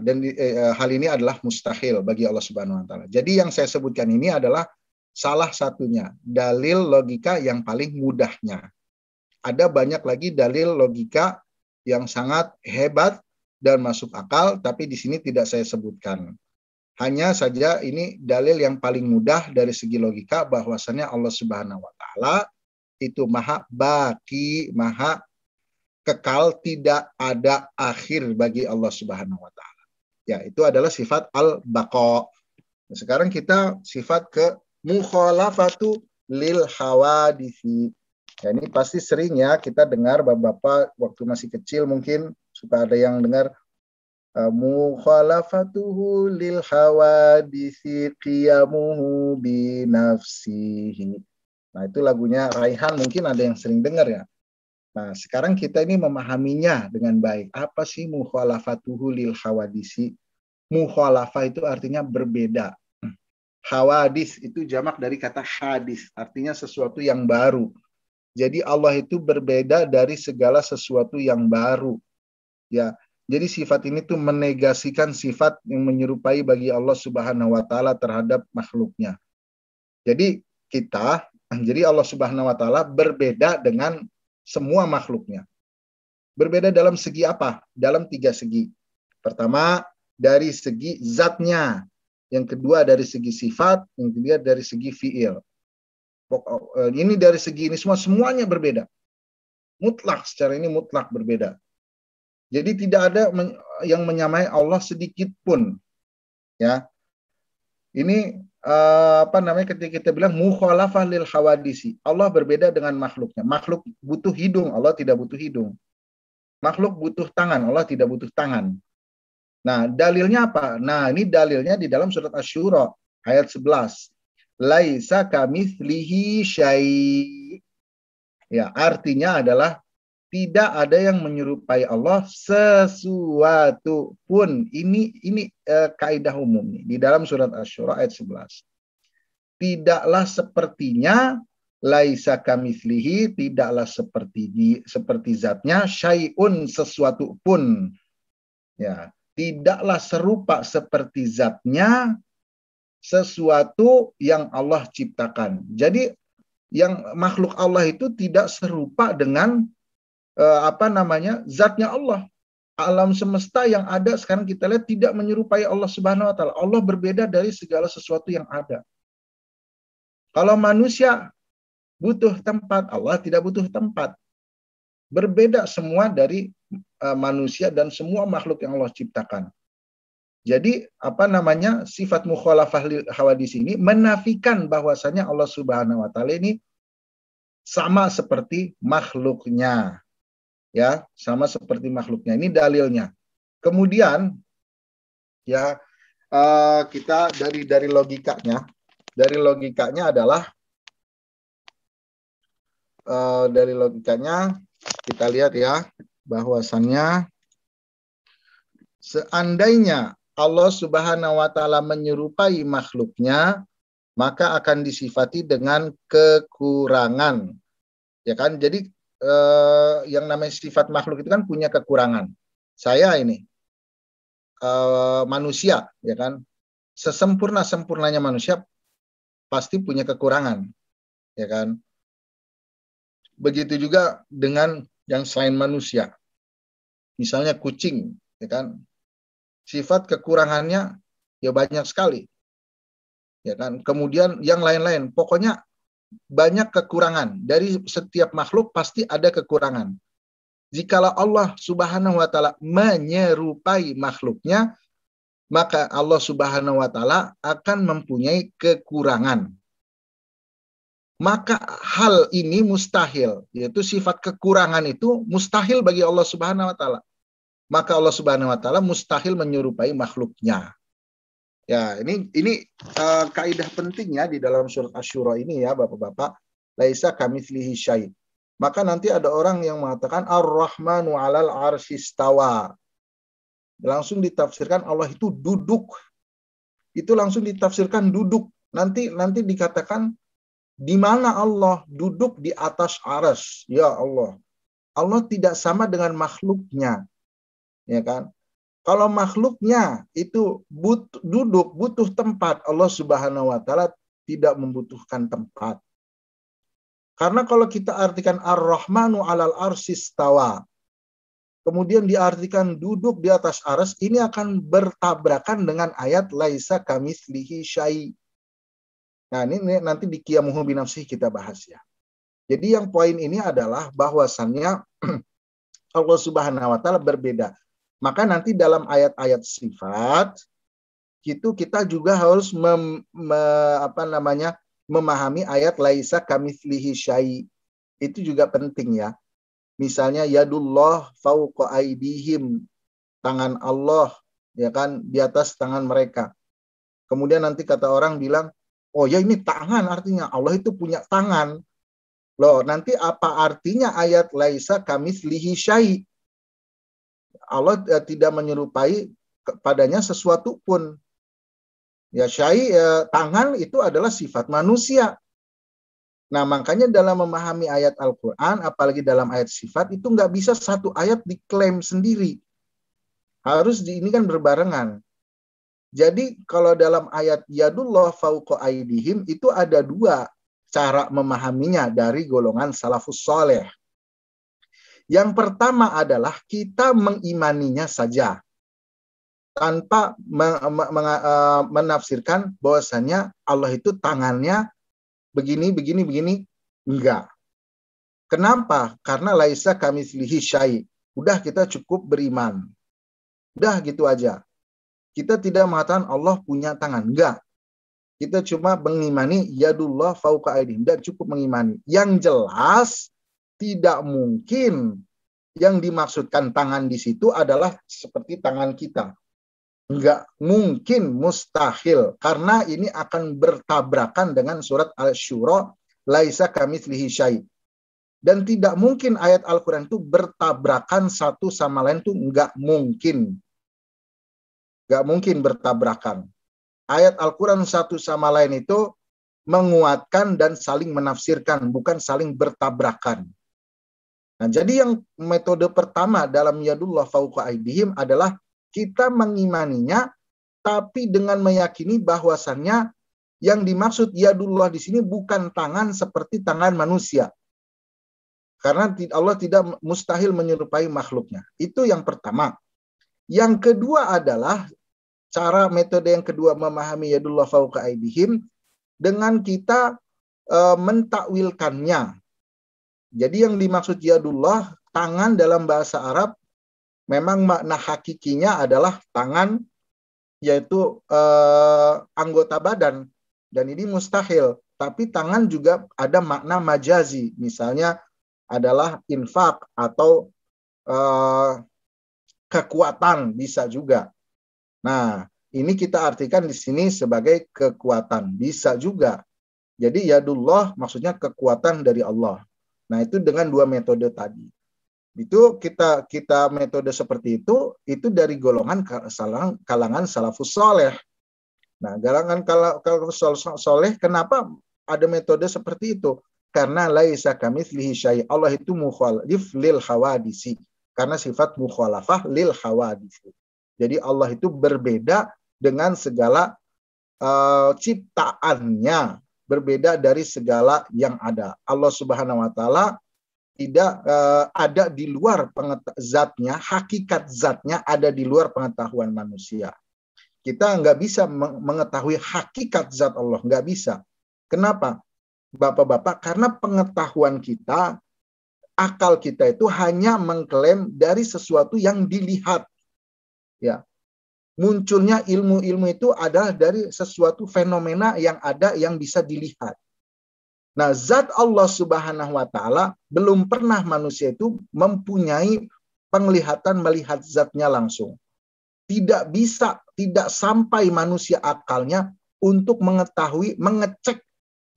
Dan hal ini adalah mustahil bagi Allah Subhanahu wa taala. Jadi yang saya sebutkan ini adalah salah satunya dalil logika yang paling mudahnya. Ada banyak lagi dalil logika yang sangat hebat dan masuk akal, tapi di sini tidak saya sebutkan. Hanya saja ini dalil yang paling mudah dari segi logika, bahwasannya Allah Subhanahu wa taala itu maha baki, maha kekal, tidak ada akhir bagi Allah Subhanahu wa taala. Ya, itu adalah sifat al-baqa. Nah, sekarang kita sifat ke mukhalafatu lil hawadisi. Ya, ini pasti sering ya kita dengar Bapak-bapak waktu masih kecil, mungkin suka ada yang dengar mukhalafatuhu lil hawadisi qiyamuhu bi nafsihi. Nah, itu lagunya Raihan, mungkin ada yang sering dengar ya. Nah, sekarang kita ini memahaminya dengan baik. Apa sih mukhalafatuhu lil hawadisi? Mukhalafah itu artinya berbeda. Hawadis itu jamak dari kata hadis, artinya sesuatu yang baru. Jadi Allah itu berbeda dari segala sesuatu yang baru. Ya, jadi sifat ini tuh menegasikan sifat yang menyerupai bagi Allah Subhanahu wa taala terhadap makhluknya. Jadi Allah Subhanahu wa taala berbeda dengan semua makhluknya. Berbeda dalam segi apa? Dalam 3 segi. Pertama, dari segi zatnya. Yang kedua dari segi sifat, yang ketiga dari segi fiil. Ini dari segi ini semuanya berbeda. Mutlak, secara ini mutlak berbeda. Jadi tidak ada yang menyamai Allah sedikit pun. Ya. Ini ketika kita bilang mukhalafah lil hawadisi. Allah berbeda dengan makhluknya. Makhluk butuh hidung, Allah tidak butuh hidung. Makhluk butuh tangan, Allah tidak butuh tangan. Nah, dalilnya apa? Nah, ini dalilnya di dalam surat Asy-Syura ayat 11. Laisa kamitslihi syai'. Ya, artinya adalah tidak ada yang menyerupai Allah sesuatu pun. Ini kaidah umum nih di dalam surat Asy-Syura ayat 11. Tidaklah sepertinya, laisa kamitslihi, tidaklah seperti zatnya, syai'un, sesuatu pun. Ya, tidaklah serupa seperti zatnya sesuatu yang Allah ciptakan. Jadi yang makhluk Allah itu tidak serupa dengan zatnya Allah. Alam semesta yang ada sekarang kita lihat tidak menyerupai Allah Subhanahu wa taala. Allah berbeda dari segala sesuatu yang ada. Kalau manusia butuh tempat, Allah tidak butuh tempat. Berbeda semua dari manusia dan semua makhluk yang Allah ciptakan. Jadi sifat mukhalafah lil hawadits ini menafikan bahwasanya Allah Subhanahu wa taala ini sama seperti makhluknya. Ya, sama seperti makhluknya. Ini dalilnya. Kemudian ya kita dari logikanya adalah dari logikanya kita lihat ya bahwasannya seandainya Allah Subhanahu wa taala menyerupai makhluknya, maka akan disifati dengan kekurangan. Ya kan? Jadi yang namanya sifat makhluk itu kan punya kekurangan. Saya ini manusia, ya kan? Sesempurna-sempurnanya manusia pasti punya kekurangan, ya kan? Begitu juga dengan yang selain manusia. Misalnya kucing, ya kan? Sifat kekurangannya ya banyak sekali. Ya kan? Kemudian yang lain-lain, pokoknya banyak kekurangan. Dari setiap makhluk pasti ada kekurangan. Jikalau Allah Subhanahu wa taala menyerupai makhluknya, maka Allah Subhanahu wa taala akan mempunyai kekurangan. Maka hal ini mustahil, yaitu sifat kekurangan itu mustahil bagi Allah Subhanahu wa taala. Maka Allah Subhanahu wa taala mustahil menyerupai makhluknya. Ya, ini kaidah pentingnya di dalam surat Asy-Syura ini ya, Bapak-bapak. Laisa kamitslihi syai'. Maka nanti ada orang yang mengatakan Ar-Rahmanu 'alal 'arsy istawa. Langsung ditafsirkan Allah itu duduk. Itu langsung ditafsirkan duduk. Nanti dikatakan di mana Allah duduk di atas arsy. Ya Allah. Allah tidak sama dengan makhluknya. Ya kan? Kalau makhluknya itu duduk, butuh tempat, Allah Subhanahu wa taala tidak membutuhkan tempat. Karena kalau kita artikan Ar-Rahmanu 'alal 'arsy istawa, kemudian diartikan duduk di atas arsy, ini akan bertabrakan dengan ayat laisa kamitslihi syai'. Nah, ini nanti di Qiyamuhu binafsih kita bahas ya. Jadi yang poin ini adalah bahwasannya Allah Subhanahu wa taala berbeda. Maka nanti dalam ayat-ayat sifat itu kita juga harus memahami ayat laisa kamitslihi syai'. Itu juga penting ya. Misalnya yadullah fauqa aidihim, tangan Allah ya kan di atas tangan mereka. Kemudian nanti kata orang bilang, "Oh ya ini tangan, artinya Allah itu punya tangan." Loh, nanti apa artinya ayat laisa kamitslihi syai'? Allah tidak menyerupai kepadanya sesuatu pun. Ya tangan itu adalah sifat manusia. Nah makanya dalam memahami ayat Al-Quran, apalagi dalam ayat sifat, itu nggak bisa satu ayat diklaim sendiri. Harus ini kan berbarengan. Jadi kalau dalam ayat yadullah fauqa aidihim itu ada dua cara memahaminya dari golongan salafus saleh. Yang pertama adalah kita mengimaninya saja tanpa menafsirkan bahwasanya Allah itu tangannya begini, enggak. Kenapa? Karena laisa kamitslihi syai'. Udah kita cukup beriman. Udah gitu aja. Kita tidak mengatakan Allah punya tangan, enggak. Kita cuma mengimani yadullah fauqa aidihim, dan cukup mengimani. Yang jelas tidak mungkin yang dimaksudkan tangan di situ adalah seperti tangan kita. Nggak mungkin, mustahil. Karena ini akan bertabrakan dengan surat Asy-Syura, laisa kamitslihi syai'. Dan tidak mungkin ayat Al-Quran itu bertabrakan satu sama lain, itu nggak mungkin. Nggak mungkin bertabrakan. Ayat Al-Quran satu sama lain itu menguatkan dan saling menafsirkan, bukan saling bertabrakan. Nah, jadi yang metode pertama dalam yadullah fauqa aydihim adalah kita mengimaninya, tapi dengan meyakini bahwasannya yang dimaksud yadullah di sini bukan tangan seperti tangan manusia. Karena Allah tidak mustahil menyerupai makhluknya. Itu yang pertama. Yang kedua adalah metode yang kedua memahami yadullah fauqa aydihim dengan kita mentakwilkannya. Jadi yang dimaksud yadullah, tangan dalam bahasa Arab, memang makna hakikinya adalah tangan, yaitu anggota badan. Dan ini mustahil. Tapi tangan juga ada makna majazi. Misalnya adalah infak atau kekuatan, bisa juga. Nah, ini kita artikan di sini sebagai kekuatan, bisa juga. Jadi yadullah maksudnya kekuatan dari Allah. Nah, itu dengan dua metode tadi. Itu kita metode seperti itu dari golongan kalangan salafus saleh. Nah, kalangan salafus saleh, kenapa ada metode seperti itu? Karena laisa kamitslihi syai'. Allah itu mukhalif lil hawadisi. Karena sifat mukhalafah lil hawadisi. Jadi Allah itu berbeda dengan segala ciptaannya, berbeda dari segala yang ada. Allah Subhanahu wa taala tidak ada di luar zatnya, hakikat zatnya ada di luar pengetahuan manusia. Kita nggak bisa mengetahui hakikat zat Allah, nggak bisa. Kenapa? Bapak-bapak, karena pengetahuan kita, akal kita itu hanya mengklaim dari sesuatu yang dilihat. Ya, munculnya ilmu-ilmu itu adalah dari sesuatu fenomena yang ada yang bisa dilihat. Nah, zat Allah Subhanahu wa taala belum pernah manusia itu mempunyai penglihatan melihat zatnya langsung. Tidak bisa, tidak sampai manusia akalnya untuk mengetahui, mengecek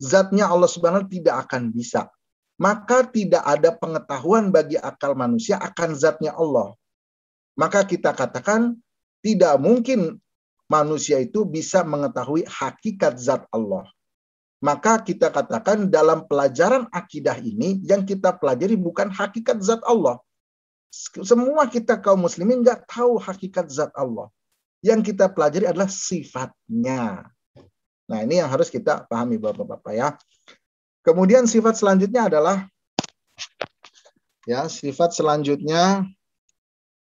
zatnya Allah Subhanahu wa taala, tidak akan bisa. Maka tidak ada pengetahuan bagi akal manusia akan zatnya Allah. Maka kita katakan tidak mungkin manusia itu bisa mengetahui hakikat zat Allah. Maka kita katakan dalam pelajaran akidah ini yang kita pelajari bukan hakikat zat Allah. Semua kita kaum muslimin nggak tahu hakikat zat Allah. Yang kita pelajari adalah sifatnya. Nah, ini yang harus kita pahami Bapak-bapak ya. Kemudian sifat selanjutnya adalah sifat selanjutnya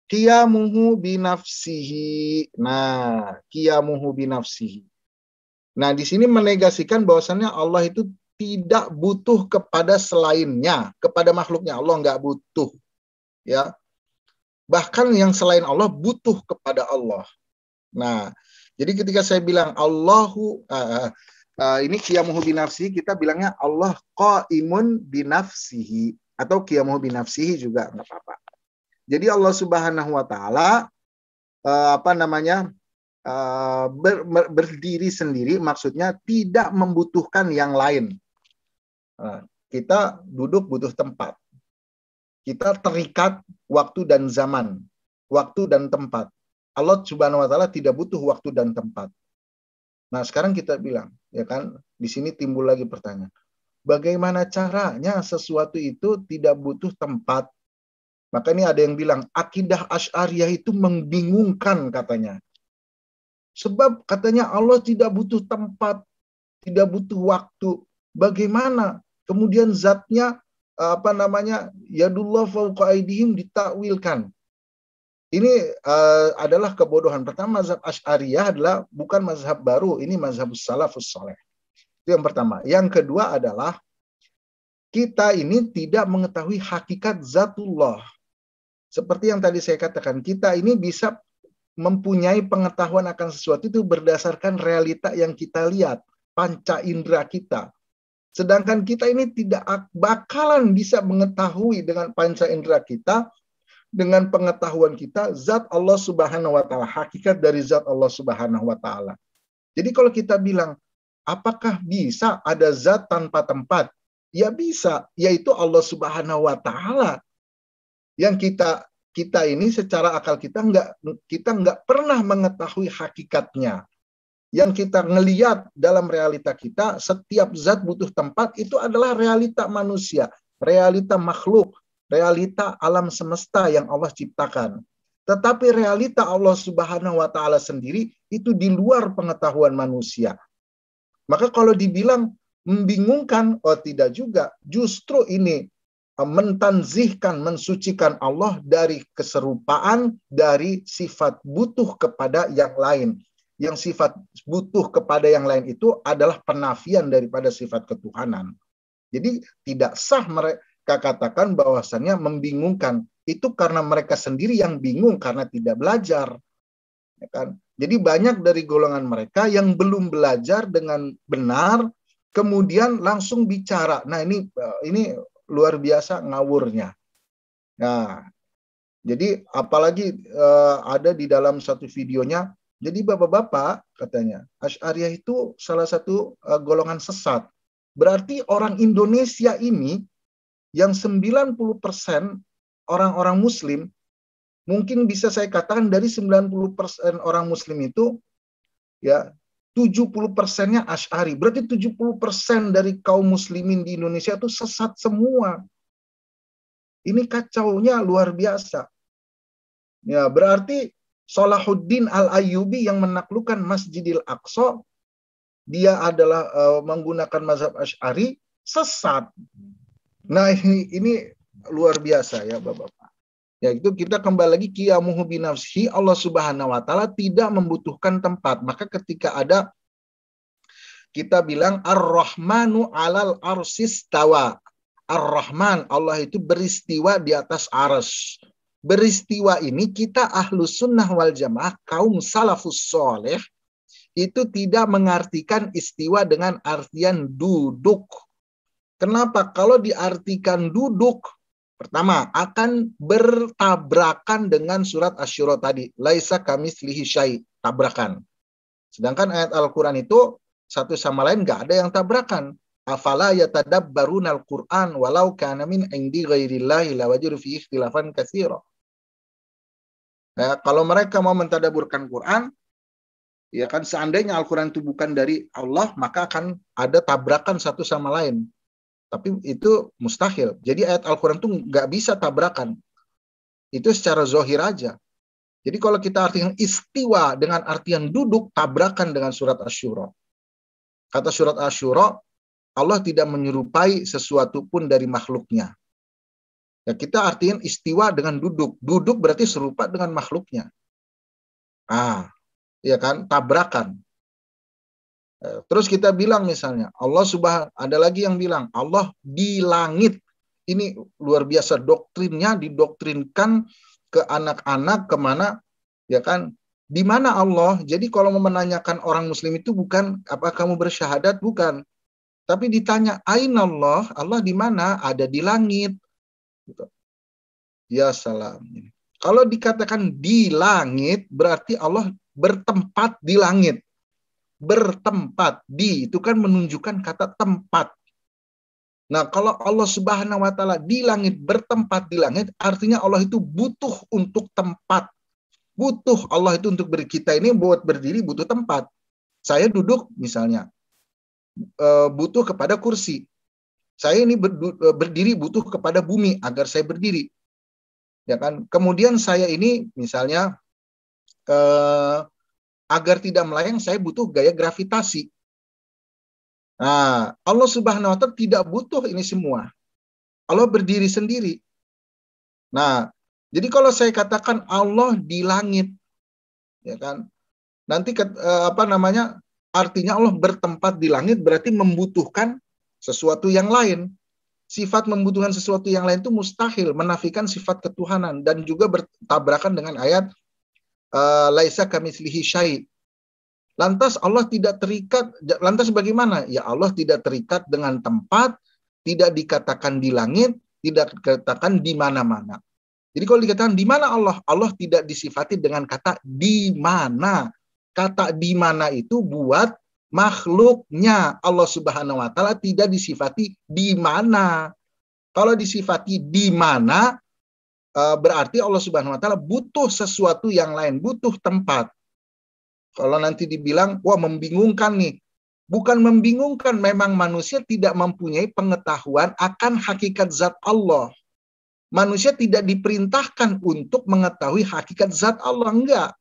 qiyamuhu binafsihi. Nah, qiyamuhu binafsihi. Nah, di sini menegasikan bahwasannya Allah itu tidak butuh kepada selainnya, kepada makhluknya. Allah nggak butuh. Ya. Bahkan yang selain Allah butuh kepada Allah. Nah, jadi ketika saya bilang Allahu ini qiyamuhu binafsihi, kita bilangnya Allah qaimun binafsihi atau qiyamuhu binafsihi juga nggak apa-apa. Jadi Allah Subhanahu wa taala berdiri sendiri, maksudnya tidak membutuhkan yang lain. Kita duduk butuh tempat. Kita terikat waktu dan zaman, waktu dan tempat. Allah Subhanahu wa taala tidak butuh waktu dan tempat. Nah, sekarang kita bilang, ya kan, di sini timbul lagi pertanyaan. Bagaimana caranya sesuatu itu tidak butuh tempat? Maka ini ada yang bilang, akidah Asy'ariyah itu membingungkan katanya. Sebab katanya Allah tidak butuh tempat, tidak butuh waktu. Bagaimana kemudian zatnya yadullah fauqa aydihim ditakwilkan? Ini adalah kebodohan. Pertama, mazhab Asy'ariyah adalah bukan mazhab baru, ini mazhab salafus saleh. Itu yang pertama. Yang kedua adalah kita ini tidak mengetahui hakikat zatullah. Seperti yang tadi saya katakan, kita ini bisa mempunyai pengetahuan akan sesuatu itu berdasarkan realita yang kita lihat, panca indera kita. Sedangkan kita ini tidak bakalan bisa mengetahui dengan panca indera kita dengan pengetahuan kita zat Allah Subhanahu wa taala, hakikat dari zat Allah Subhanahu wa taala. Jadi kalau kita bilang apakah bisa ada zat tanpa tempat? Ya bisa, yaitu Allah Subhanahu wa taala. Yang kita ini secara akal kita nggak pernah mengetahui hakikatnya. Yang kita ngelihat dalam realita kita, setiap zat butuh tempat, itu adalah realita manusia, realita makhluk, realita alam semesta yang Allah ciptakan. Tetapi realita Allah Subhanahu wa taala sendiri itu di luar pengetahuan manusia. Maka kalau dibilang membingungkan, oh tidak juga. Justru ini mentanzihkan, mensucikan Allah dari keserupaan, dari sifat butuh kepada yang lain. Yang sifat butuh kepada yang lain itu adalah penafian daripada sifat ketuhanan. Jadi tidak sah mereka katakan bahwasannya membingungkan. Itu karena mereka sendiri yang bingung karena tidak belajar. Ya kan? Jadi banyak dari golongan mereka yang belum belajar dengan benar, kemudian langsung bicara. Nah ini luar biasa ngawurnya. Nah, jadi apalagi ada di dalam satu videonya. Jadi bapak-bapak katanya, Asy'ariyah itu salah satu golongan sesat. Berarti orang Indonesia ini yang 90% orang-orang muslim, mungkin bisa saya katakan dari 90% orang muslim itu ya 70%-nya Asy'ari. Berarti 70% dari kaum muslimin di Indonesia itu sesat semua. Ini kacaunya luar biasa. Ya, berarti Salahuddin Al-Ayyubi yang menaklukkan Masjidil Aqsa, dia adalah menggunakan mazhab Asy'ari, sesat. Nah, ini luar biasa ya Bapak-bapak. Ya, itu kita kembali lagi qiyamuhu binafsihi, Allah Subhanahu wa taala tidak membutuhkan tempat. Maka ketika ada kita bilang Ar-Rahmanu 'alal arsis tawa. Ar-Rahman, Allah itu beristiwa di atas arsy. Beristiwa ini kita Ahlus Sunnah wal Jamaah, kaum salafus soleh, itu tidak mengartikan istiwa dengan artian duduk. Kenapa? Kalau diartikan duduk, pertama akan bertabrakan dengan surat Asy-Syura tadi, laisa kamitslihi syai', tabrakan. Sedangkan ayat Al-Qur'an itu satu sama lain nggak ada yang tabrakan. Afala yatadabbarunal Qur'an walau kana min indi ghairillahi lawajadu fihi ikhtilafan katsira. Nah, kalau mereka mau mentadaburkan Quran, ya kan seandainya Al-Quran itu bukan dari Allah, maka akan ada tabrakan satu sama lain. Tapi itu mustahil. Jadi ayat Al-Quran itu nggak bisa tabrakan. Itu secara zohir aja. Jadi kalau kita artikan istiwa dengan artian duduk, tabrakan dengan surat Asy-Syura. Kata surat Asy-Syura, Allah tidak menyerupai sesuatu pun dari makhluknya. Ya, kita artikan istiwa dengan duduk. Duduk berarti serupa dengan makhluknya. Ya kan, tabrakan. Terus kita bilang misalnya, ada lagi yang bilang Allah di langit. Ini luar biasa, doktrinnya didoktrinkan ke anak-anak kemana, ya kan? Di mana Allah? Jadi kalau mau menanyakan orang Muslim itu bukan apa kamu bersyahadat, bukan. Tapi ditanya, Aina Allah? Allah di mana? Ada di langit. Gitu. Ya salam. Kalau dikatakan di langit, berarti Allah bertempat di langit. Bertempat di, itu kan menunjukkan kata tempat. Nah, kalau Allah Subhanahu wa taala di langit, bertempat di langit, artinya Allah itu butuh untuk tempat. Butuh Allah itu untuk kita ini buat berdiri butuh tempat. Saya duduk misalnya, butuh kepada kursi. Saya ini berdiri butuh kepada bumi agar saya berdiri. Ya kan? Kemudian saya ini misalnya agar tidak melayang saya butuh gaya gravitasi. Nah, Allah Subhanahu wa taala tidak butuh ini semua. Allah berdiri sendiri. Nah, jadi kalau saya katakan Allah di langit, ya kan? Nanti artinya Allah bertempat di langit berarti membutuhkan sesuatu yang lain. Sifat membutuhkan sesuatu yang lain itu mustahil, menafikan sifat ketuhanan dan juga bertabrakan dengan ayat laisa kamitslihi syai'. Lantas Allah tidak terikat, lantas bagaimana? Ya Allah tidak terikat dengan tempat, tidak dikatakan di langit, tidak dikatakan di mana-mana. Jadi kalau dikatakan di mana Allah, Allah tidak disifati dengan kata di mana. Kata di mana itu buat makhluknya. Allah Subhanahu wa taala tidak disifati di mana. Kalau disifati di mana, berarti Allah Subhanahu wa taala butuh sesuatu yang lain, butuh tempat. Kalau nanti dibilang, wah membingungkan nih. Bukan membingungkan, memang manusia tidak mempunyai pengetahuan akan hakikat zat Allah. Manusia tidak diperintahkan untuk mengetahui hakikat zat Allah, enggak.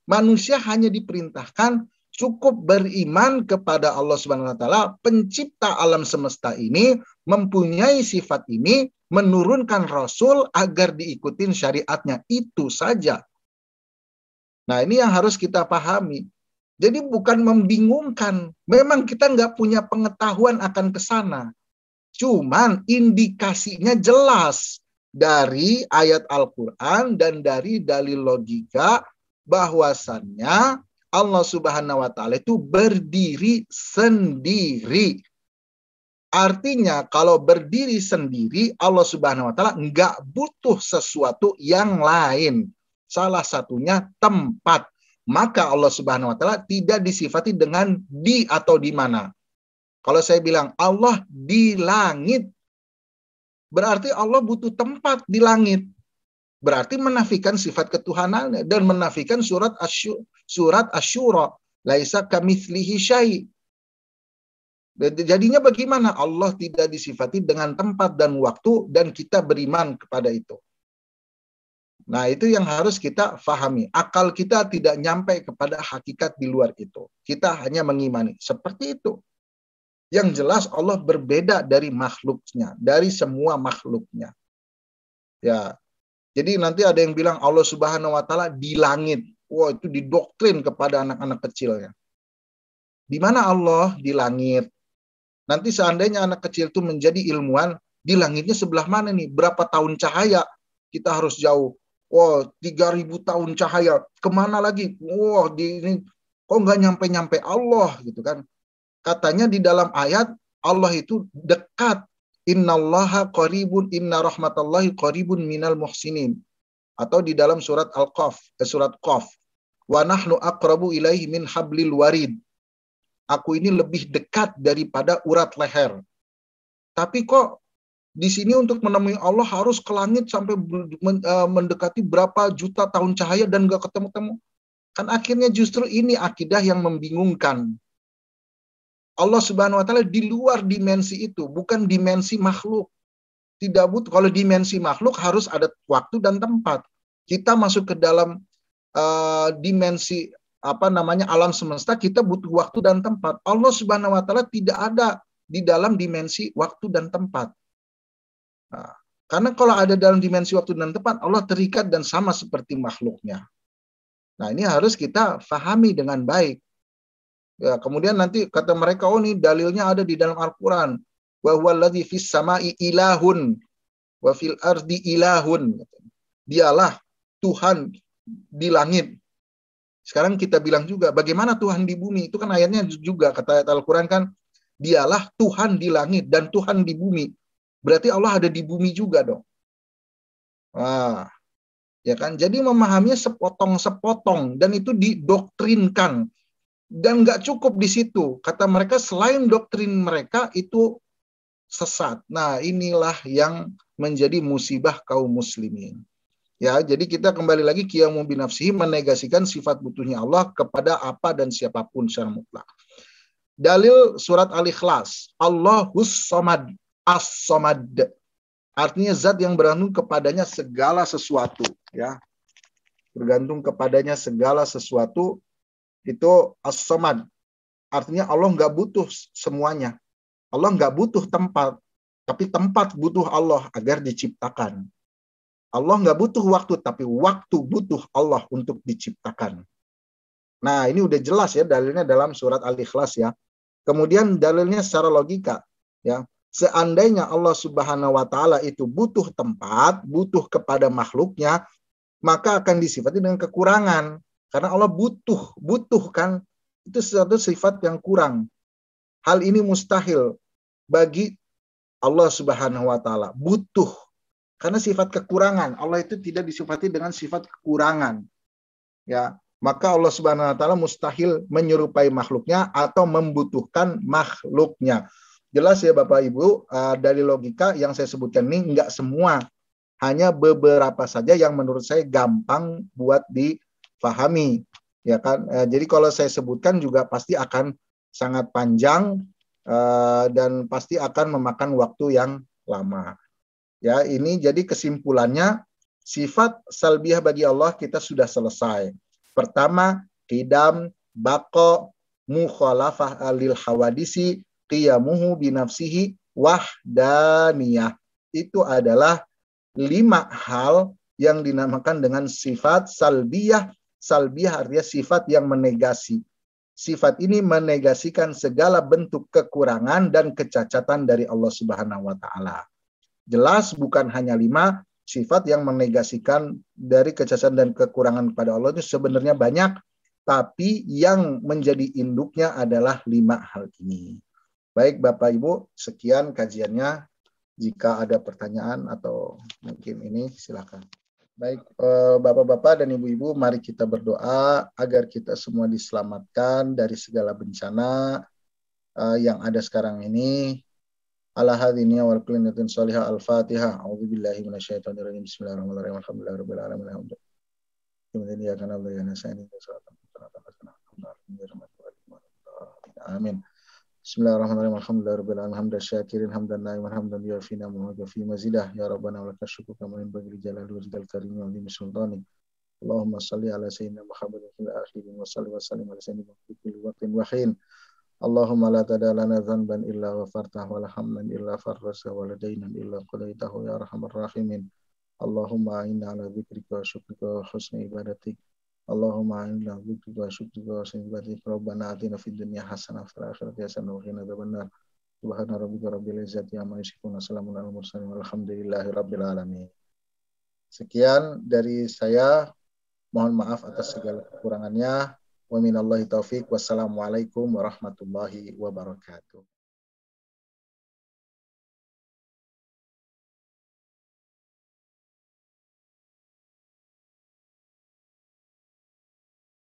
Manusia hanya diperintahkan cukup beriman kepada Allah Subhanahu wa taala, pencipta alam semesta ini, mempunyai sifat ini, menurunkan rasul agar diikutin syariatnya. Itu saja. Nah, ini yang harus kita pahami. Jadi bukan membingungkan. Memang kita nggak punya pengetahuan akan ke sana. Cuman indikasinya jelas dari ayat Al-Quran dan dari dalil logika bahwasannya Allah Subhanahu wa taala itu berdiri sendiri. Artinya kalau berdiri sendiri, Allah Subhanahu wa taala nggak butuh sesuatu yang lain. Salah satunya tempat. Maka Allah Subhanahu wa taala tidak disifati dengan di atau di mana. Kalau saya bilang Allah di langit, berarti Allah butuh tempat di langit. Berarti menafikan sifat ketuhanannya dan menafikan surat Asy-Syura, laisa kamitslihi syai'. Jadinya bagaimana? Allah tidak disifati dengan tempat dan waktu dan kita beriman kepada itu. Nah, itu yang harus kita fahami. Akal kita tidak nyampe kepada hakikat di luar itu. Kita hanya mengimani. Seperti itu. Yang jelas Allah berbeda dari makhluknya, dari semua makhluknya. Ya. Jadi nanti ada yang bilang Allah Subhanahu wa taala di langit. Wah, itu didoktrin kepada anak-anak kecilnya. Di mana Allah di langit? Nanti seandainya anak kecil itu menjadi ilmuwan, di langitnya sebelah mana nih? Berapa tahun cahaya? Kita harus jauh. Wah, 3.000 tahun cahaya. Kemana lagi? Wah, ini kok nggak nyampe-nyampe Allah gitu kan? Katanya di dalam ayat Allah itu dekat. Innallaha qaribun, inna rahmatallahi qaribun minal muhsinin. Atau di dalam surat surat Qaf. Wa nahnu aqrabu ilaihi min hablil warid. Aku ini lebih dekat daripada urat leher. Tapi kok di sini untuk menemui Allah harus ke langit sampai mendekati berapa juta tahun cahaya dan nggak ketemu-temu. Kan akhirnya justru ini akidah yang membingungkan. Allah Subhanahu wa taala di luar dimensi itu, bukan dimensi makhluk. Tidak butuh. Kalau dimensi makhluk harus ada waktu dan tempat. Kita masuk ke dalam dimensi alam semesta, kita butuh waktu dan tempat. Allah Subhanahu wa taala tidak ada di dalam dimensi waktu dan tempat. Nah, karena kalau ada dalam dimensi waktu dan tempat, Allah terikat dan sama seperti makhluknya. Nah, ini harus kita fahami dengan baik. Ya, kemudian nanti kata mereka, oh ini dalilnya ada di dalam Al-Quran. Wa huwallazi fis sama'i ilahun wa fil ardi ilahun. Dialah Tuhan di langit. Sekarang kita bilang juga, bagaimana Tuhan di bumi? Itu kan ayatnya juga, kata ayat Al-Quran kan, dialah Tuhan di langit dan Tuhan di bumi. Berarti Allah ada di bumi juga dong. Wah, ya kan? Jadi memahaminya sepotong-sepotong dan itu didoktrinkan. Dan nggak cukup di situ. Kata mereka selain doktrin mereka itu sesat. Nah, inilah yang menjadi musibah kaum muslimin. Ya, jadi kita kembali lagi qiyamu binafsihi, menegasikan sifat butuhnya Allah kepada apa dan siapapun secara mutlak. Dalil surat Al-Ikhlas, Allahus Samad, As-Samad. Artinya zat yang bergantung kepadanya segala sesuatu, ya. Bergantung kepadanya segala sesuatu itu As-Samad. Artinya Allah nggak butuh semuanya. Allah nggak butuh tempat, tapi tempat butuh Allah agar diciptakan. Allah nggak butuh waktu, tapi waktu butuh Allah untuk diciptakan. Nah, ini udah jelas ya dalilnya dalam surat Al-Ikhlas ya. Kemudian dalilnya secara logika ya. Seandainya Allah Subhanahu wa taala itu butuh tempat, butuh kepada makhluknya, maka akan disifati dengan kekurangan. Karena Allah butuh kan, itu sesuatu sifat yang kurang. Hal ini mustahil bagi Allah Subhanahu wa taala. Butuh. Karena sifat kekurangan, Allah itu tidak disifati dengan sifat kekurangan. Ya, maka Allah Subhanahu wa taala mustahil menyerupai makhluknya atau membutuhkan makhluknya. Jelas ya Bapak Ibu, dari logika yang saya sebutkan ini enggak semua, hanya beberapa saja yang menurut saya gampang buat difahami, ya kan? Jadi kalau saya sebutkan juga pasti akan sangat panjang dan pasti akan memakan waktu yang lama. Ya, ini jadi kesimpulannya sifat salbiyah bagi Allah kita sudah selesai. Pertama, qidam, baqo, mukhalafah lil hawadisi, qiyamuhu binafsihi, wahdaniyah. Itu adalah 5 hal yang dinamakan dengan sifat salbiyah. Salbiyah artinya sifat yang menegasi. Sifat ini menegasikan segala bentuk kekurangan dan kecacatan dari Allah Subhanahu wa taala. Jelas bukan hanya 5 sifat yang menegasikan dari kecacatan dan kekurangan kepada Allah itu sebenarnya banyak, tapi yang menjadi induknya adalah 5 hal ini. Baik Bapak Ibu, sekian kajiannya. Jika ada pertanyaan atau mungkin ini silakan. Baik Bapak-bapak dan Ibu-ibu, mari kita berdoa agar kita semua diselamatkan dari segala bencana yang ada sekarang ini. Ala hadhihi wal kulliyatin salihah al-Fatihah. A'udzubillahi minasyaitonirrajim. Bismillahirrahmanirrahim. Alhamdulillahirabbil alamin. Amin. Bismillahirrahmanirrahim. Alhamdulillahirabbil alamin. Hamdan syakirin hamdan na'iman hamdan yafina wa fi mazidah ya rabbana wa lakal syukru kama yanbaghi li jalali wajhikal karim wa azimi sultanik. Allahumma shalli ala sayyidina Muhammadin fil akhirin wa salli wa sallim ala sayyidina Muhammadin fil waqtin wa hin. Allahumma la tada lana dhanban illa ghafartah wa la hamlan illa farrasa wa la daynan illa qadaitahu ya arhamar rahimin. Allahumma inna ala dzikrika wa syukrika wa husni ibadatik. Allahumma inna ala dzikrika wa syukrika wa husni ibadatik. Rabbana atina fid dunya hasanah wa fil akhirati hasanah wa qina adzabannar. Subhana rabbika rabbil izzati amma yasifun wa salamun alal mursalin walhamdulillahi rabbil alamin. Sekian dari saya. Mohon maaf atas segala kekurangannya. Wa minallahi taufik. Wassalamualaikum warahmatullahi wabarakatuh.